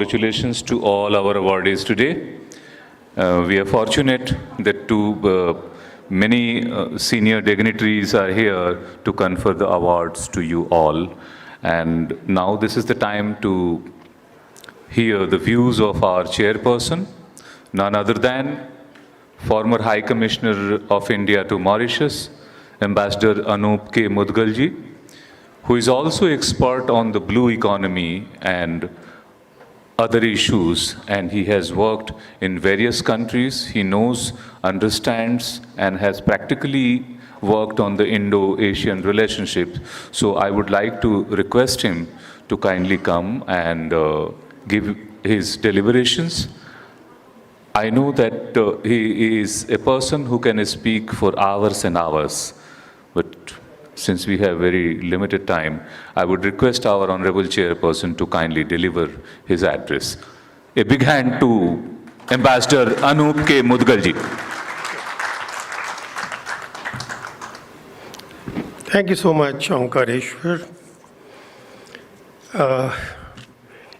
congratulations to all our awardees today. We are fortunate that many senior dignitaries are here to confer the awards to you all. And now this is the time to hear the views of our chairperson, none other than former High Commissioner of India to Mauritius, Ambassador Anup K. Mudgalji, who is also expert on the blue economy and other issues, and he has worked in various countries. He knows, understands, and has practically worked on the Indo-Asian relationship. So I would like to request him to kindly come and give his deliberations. I know that he is a person who can speak for hours and hours, but since we have very limited time, I would request our Honorable Chairperson to kindly deliver his address. A big hand to Ambassador Anup K. Mudgalji. Thank you so much, Omkareshwar.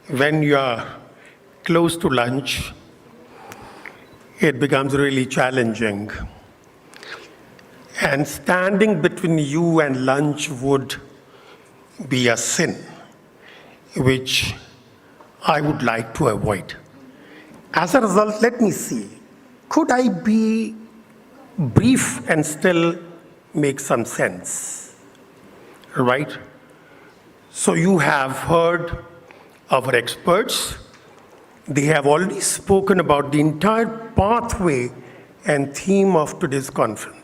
When you are close to lunch, it becomes really challenging. And standing between you and lunch would be a sin, which I would like to avoid. As a result, let me see, could I be brief and still make some sense? Right? So you have heard our experts. They have already spoken about the entire pathway and theme of today's conference.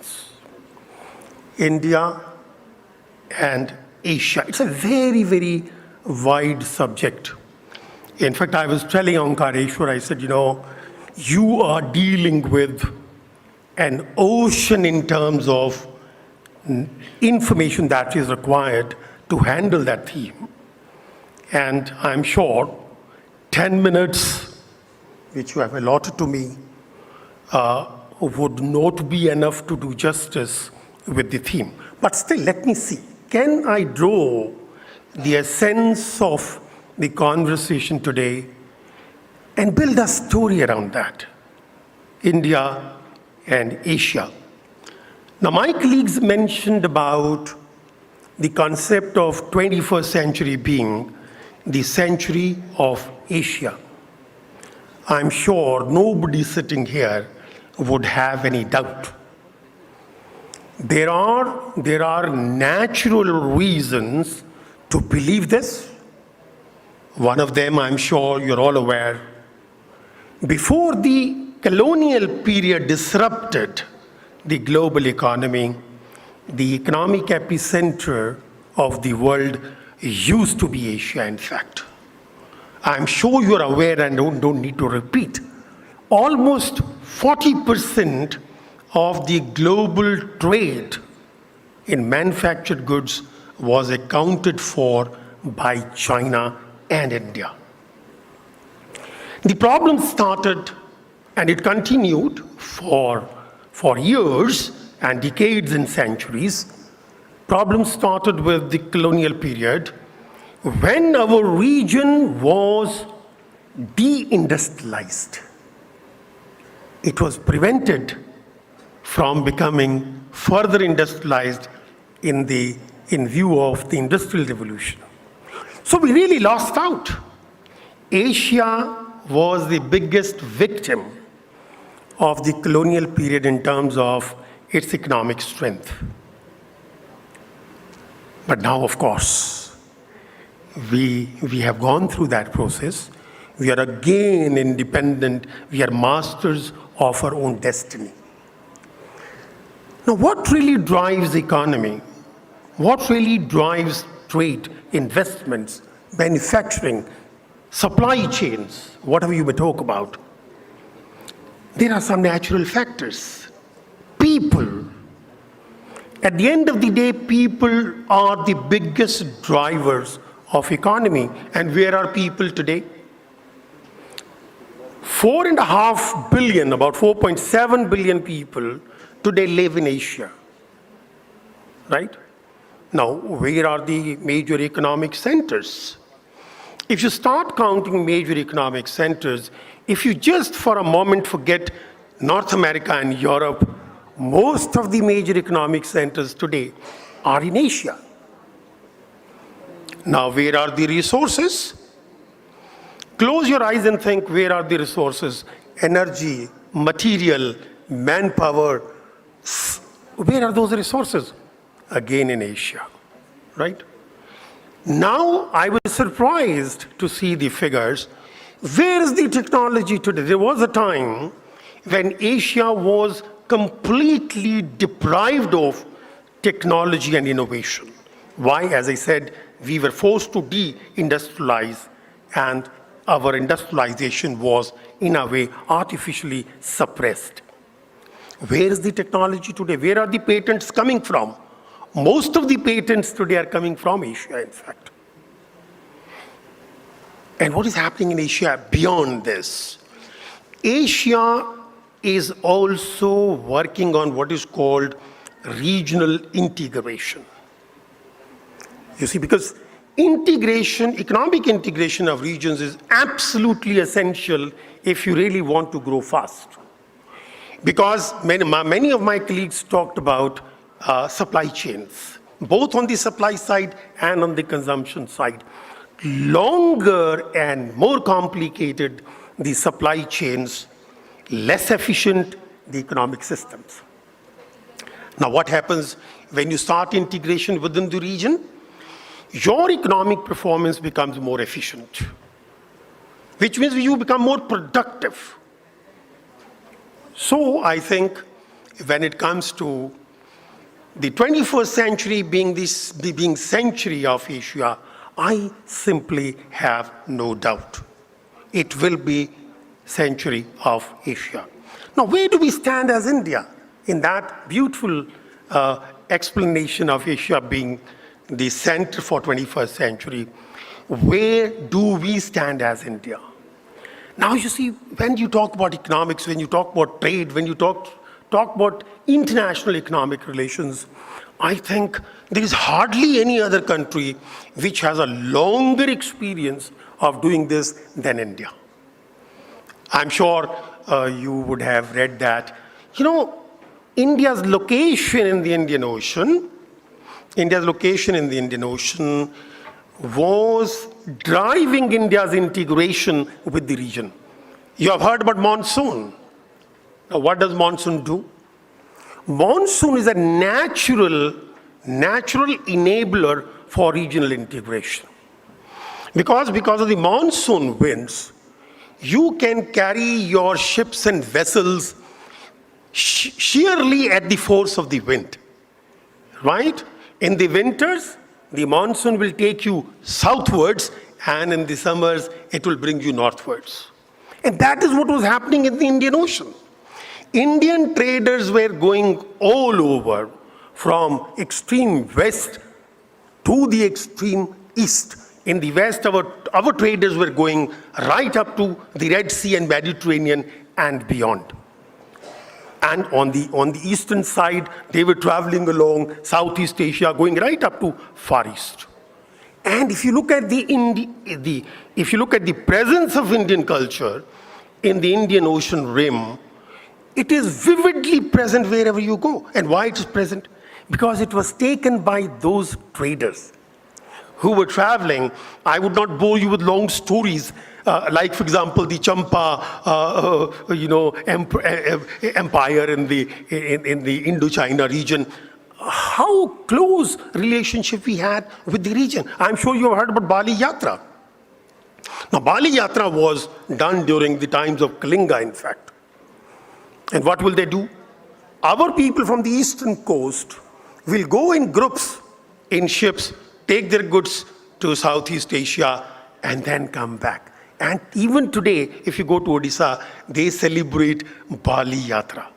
India and Asia. It's a very, very wide subject. In fact, I was telling Omkareshwar, I said, you are dealing with an ocean in terms of information that is required to handle that theme. And I'm sure 10 minutes, which you have allotted to me, would not be enough to do justice with the theme. But still, let me see. Can I draw the essence of the conversation today and build a story around that? India and Asia. Now, my colleagues mentioned about the concept of 21st century being the century of Asia. I'm sure nobody sitting here would have any doubt. There are natural reasons to believe this. One of them, I'm sure you're all aware. Before the colonial period disrupted the global economy, the economic epicenter of the world used to be Asia, in fact. I'm sure you're aware and don't need to repeat. Almost 40% of the global trade in manufactured goods was accounted for by China and India. The problem started, and it continued for years and decades and centuries. Problems started with the colonial period when our region was deindustrialized. It was prevented from becoming further industrialized in view of the Industrial Revolution. So we really lost out. Asia was the biggest victim of the colonial period in terms of its economic strength. But now, of course, we have gone through that process. We are again independent. We are masters of our own destiny. Now, what really drives the economy? What really drives trade, investments, manufacturing, supply chains, whatever you may talk about? There are some natural factors. People. At the end of the day, people are the biggest drivers of economy. And where are people today? 4.5 billion, about 4.7 billion people today live in Asia, right? Now, where are the major economic centers? If you start counting major economic centers, if you just for a moment forget North America and Europe, most of the major economic centers today are in Asia. Now, where are the resources? Close your eyes and think, where are the resources? Energy, material, manpower. Where are those resources? Again in Asia, right? Now, I was surprised to see the figures. Where is the technology today? There was a time when Asia was completely deprived of technology and innovation. Why? As I said, we were forced to de-industrialize, and our industrialization was, in a way, artificially suppressed. Where is the technology today? Where are the patents coming from? Most of the patents today are coming from Asia, in fact. And what is happening in Asia beyond this? Asia is also working on what is called regional integration. You see, because integration, economic integration of regions is absolutely essential if you really want to grow fast. Because many of my colleagues talked about supply chains, both on the supply side and on the consumption side. Longer and more complicated the supply chains, less efficient the economic systems. Now, what happens when you start integration within the region? Your economic performance becomes more efficient, which means you become more productive. So I think when it comes to the 21st century being century of Asia, I simply have no doubt. It will be century of Asia. Now, where do we stand as India in that beautiful explanation of Asia being the center for 21st century? Where do we stand as India? Now, you see, when you talk about economics, when you talk about trade, when you talk about international economic relations, I think there is hardly any other country which has a longer experience of doing this than India. I'm sure you would have read that. You know, India's location in the Indian Ocean was driving India's integration with the region. You have heard about monsoon. Now, what does monsoon do? Monsoon is a natural enabler for regional integration. Because of the monsoon winds, you can carry your ships and vessels sheerly at the force of the wind, right? In the winters, the monsoon will take you southwards, and in the summers, it will bring you northwards. And that is what was happening in the Indian Ocean. Indian traders were going all over, from extreme west to the extreme east. In the west, our traders were going right up to the Red Sea and Mediterranean and beyond. And on the eastern side, they were traveling along Southeast Asia, going right up to Far East. And if you look at the presence of Indian culture in the Indian Ocean rim, it is vividly present wherever you go. And why it is present? Because it was taken by those traders who were traveling. I would not bore you with long stories, like, for example, the Champa, empire in the Indochina region. How close relationship we had with the region. I'm sure you have heard about Bali Yatra. Now, Bali Yatra was done during the times of Kalinga, in fact. And what will they do? Our people from the eastern coast will go in groups, in ships, take their goods to Southeast Asia, and then come back. And even today, if you go to Odisha, they celebrate Bali Yatra.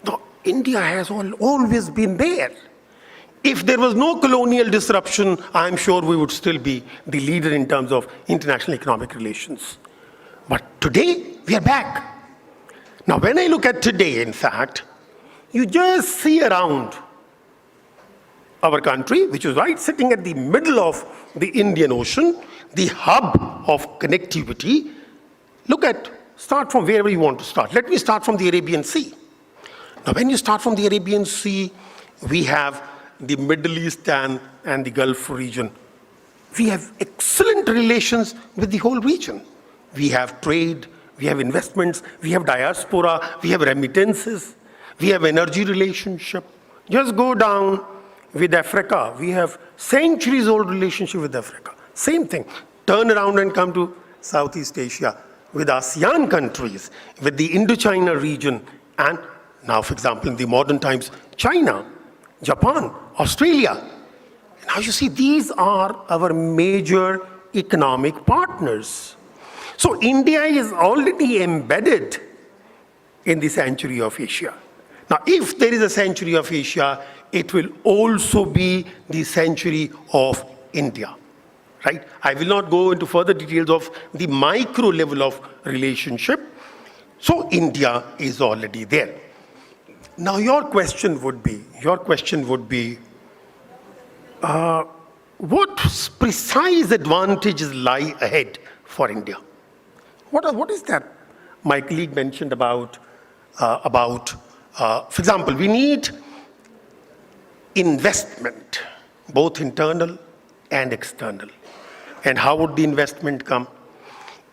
Now, India has always been there. If there was no colonial disruption, I'm sure we would still be the leader in terms of international economic relations. But today, we are back. Now, when I look at today, in fact, you just see around our country, which is right sitting at the middle of the Indian Ocean, the hub of connectivity. Start from wherever you want to start. Let me start from the Arabian Sea. Now, when you start from the Arabian Sea, we have the Middle East and the Gulf region. We have excellent relations with the whole region. We have trade, we have investments, we have diaspora, we have remittances, we have energy relationship. Just go down with Africa. We have centuries-old relationship with Africa. Same thing. Turn around and come to Southeast Asia with ASEAN countries, with the Indochina region, and now, for example, in the modern times, China, Japan, Australia. Now you see, these are our major economic partners. So India is already embedded in the Century of Asia. Now, if there is a Century of Asia, it will also be the Century of India, right? I will not go into further details of the micro level of relationship. So India is already there. Now, your question would be, what precise advantages lie ahead for India? What is that my colleague mentioned about, for example, we need investment, both internal and external. And how would the investment come?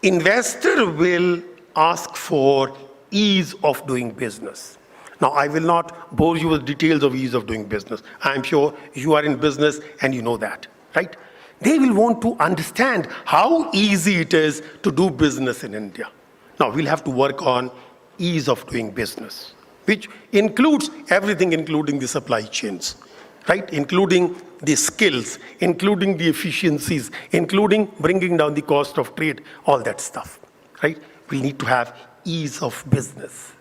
Investor will ask for ease of doing business. Now, I will not bore you with details of ease of doing business. I'm sure you are in business and you know that, right? They will want to understand how easy it is to do business in India. Now, we'll have to work on ease of doing business, which includes everything, including the supply chains, right? Including the skills, including the efficiencies, including bringing down the cost of trade, all that stuff, right? We need to have ease of business.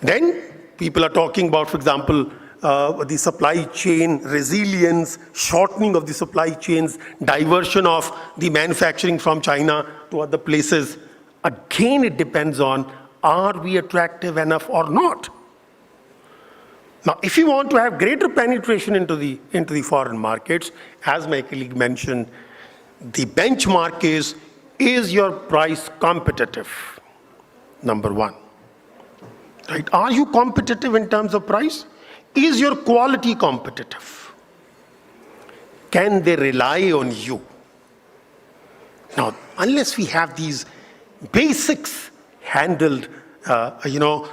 Then people are talking about, for example, the supply chain resilience, shortening of the supply chains, diversion of the manufacturing from China to other places. Again, it depends on, are we attractive enough or not? Now, if you want to have greater penetration into the foreign markets, as my colleague mentioned, the benchmark is your price competitive? Number one. Right? Are you competitive in terms of price? Is your quality competitive? Can they rely on you? Now, unless we have these basics handled,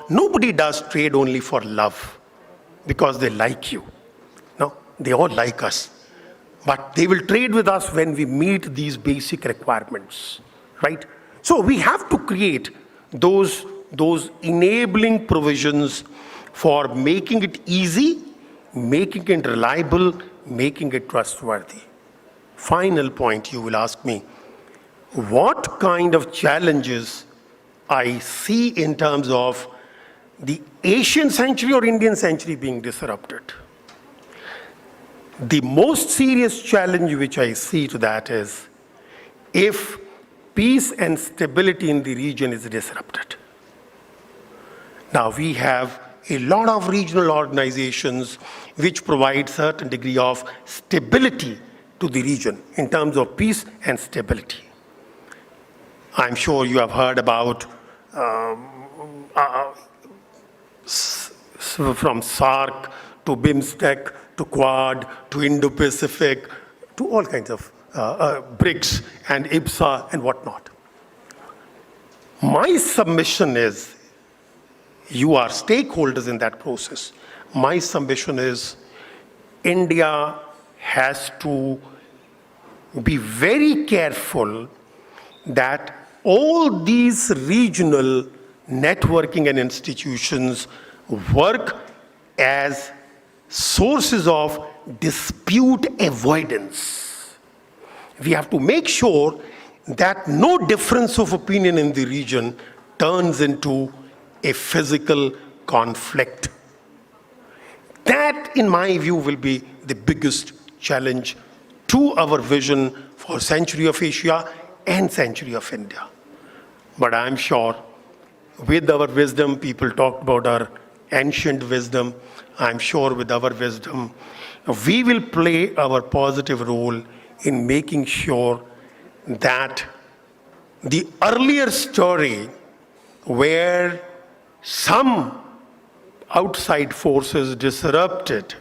nobody does trade only for love because they like you. No, they all like us. But they will trade with us when we meet these basic requirements, right? So we have to create those enabling provisions for making it easy, making it reliable, making it trustworthy. Final point, you will ask me, what kind of challenges I see in terms of the Asian century or Indian century being disrupted? The most serious challenge which I see to that is if peace and stability in the region is disrupted. Now, we have a lot of regional organizations which provide certain degree of stability to the region in terms of peace and stability. I'm sure you have heard about from SAARC to BIMSTEC to Quad to Indo-Pacific to all kinds of BRICS and IBSA and whatnot. My submission is, you are stakeholders in that process. My submission is India has to be very careful that all these regional networking and institutions work as sources of dispute avoidance. We have to make sure that no difference of opinion in the region turns into a physical conflict. That, in my view, will be the biggest challenge to our vision for Century of Asia and Century of India. But I'm sure with our wisdom, people talked about our ancient wisdom, I'm sure with our wisdom, we will play our positive role in making sure that the earlier story where some outside forces disrupted,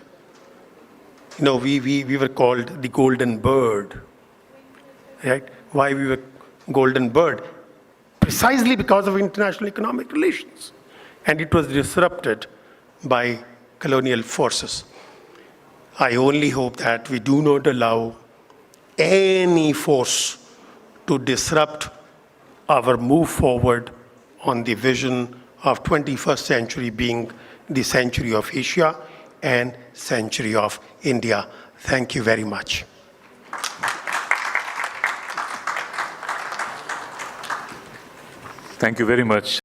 we were called the golden bird, right? Why we were golden bird? Precisely because of international economic relations. And it was disrupted by colonial forces. I only hope that we do not allow any force to disrupt our move forward on the vision of 21st century being the century of Asia and century of India. Thank you very much. Thank you very much.